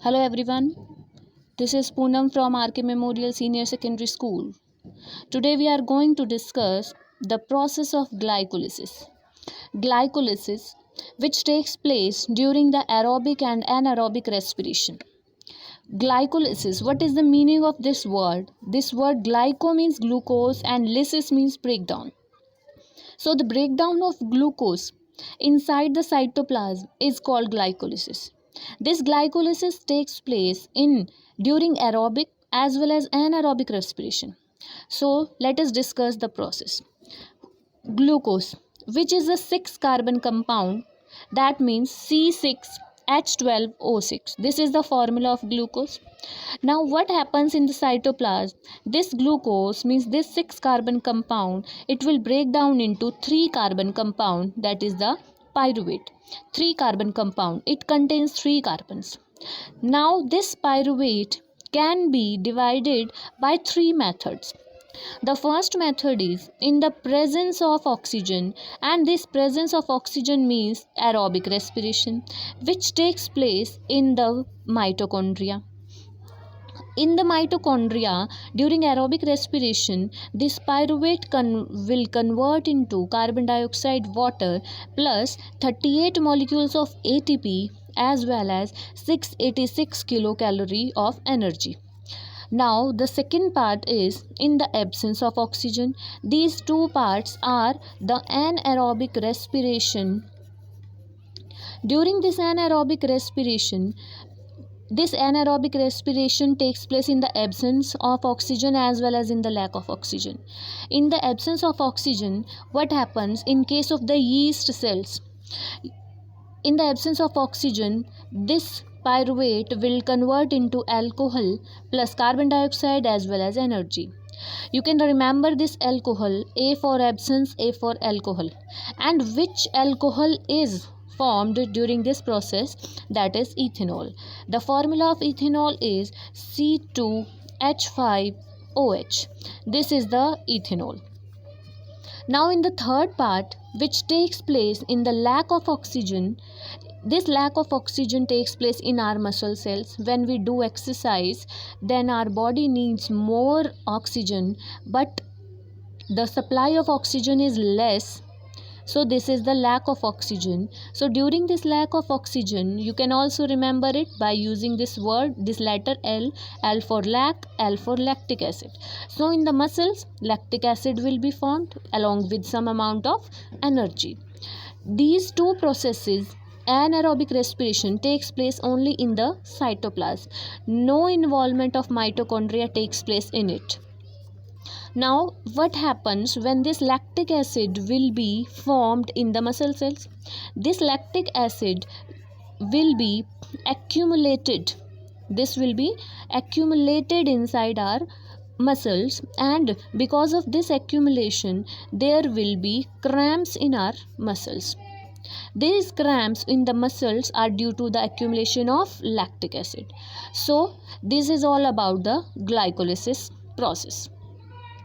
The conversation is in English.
Hello everyone, this is Poonam from RK Memorial Senior Secondary School. Today we are going to discuss the process of glycolysis. Glycolysis, which takes place during the aerobic and anaerobic respiration. Glycolysis, what is the meaning of this word? This word glyco means glucose and lysis means breakdown. So the breakdown of glucose inside the cytoplasm is called glycolysis. This glycolysis takes place during aerobic as well as anaerobic respiration. So let us discuss the process. Glucose, which is a 6 carbon compound, that means C6H12O6. This is the formula of glucose. Now what happens in the cytoplasm? This glucose means this 6 carbon compound, it will break down into 3 carbon compound, that is the pyruvate. 3 carbon compound, it contains 3 carbons. Now this pyruvate can be divided by 3 methods. The first method is in the presence of oxygen, and this presence of oxygen means aerobic respiration, which takes place in the mitochondria. In the mitochondria, during aerobic respiration, this pyruvate will convert into carbon dioxide, water plus 38 molecules of ATP as well as 686 kilocalorie of energy. Now the second part is in the absence of oxygen. These two parts are the anaerobic respiration. During this anaerobic respiration takes place in the absence of oxygen as well as in the lack of oxygen. In the absence of oxygen, what happens in case of the yeast cells? In the absence of oxygen, this pyruvate will convert into alcohol plus carbon dioxide as well as energy. You can remember this alcohol, A for absence, A for alcohol. And which alcohol is formed during this process? That is ethanol. The formula of ethanol is C2H5OH. This is the ethanol. Now in the third part, which takes place in the lack of oxygen, this lack of oxygen takes place in our muscle cells. When we do exercise, then our body needs more oxygen, but the supply of oxygen is less. So this is the lack of oxygen. So during this lack of oxygen, you can also remember it by using this word, this letter L for lack, L for lactic acid. So in the muscles, lactic acid will be formed along with some amount of energy. These two processes, anaerobic respiration, takes place only in the cytoplasm. No involvement of mitochondria takes place in it. Now what happens when this lactic acid will be formed in the muscle cells? This lactic acid will be accumulated. This will be accumulated inside our muscles, and because of this accumulation, there will be cramps in our muscles. These cramps in the muscles are due to the accumulation of lactic acid. So this is all about the glycolysis process.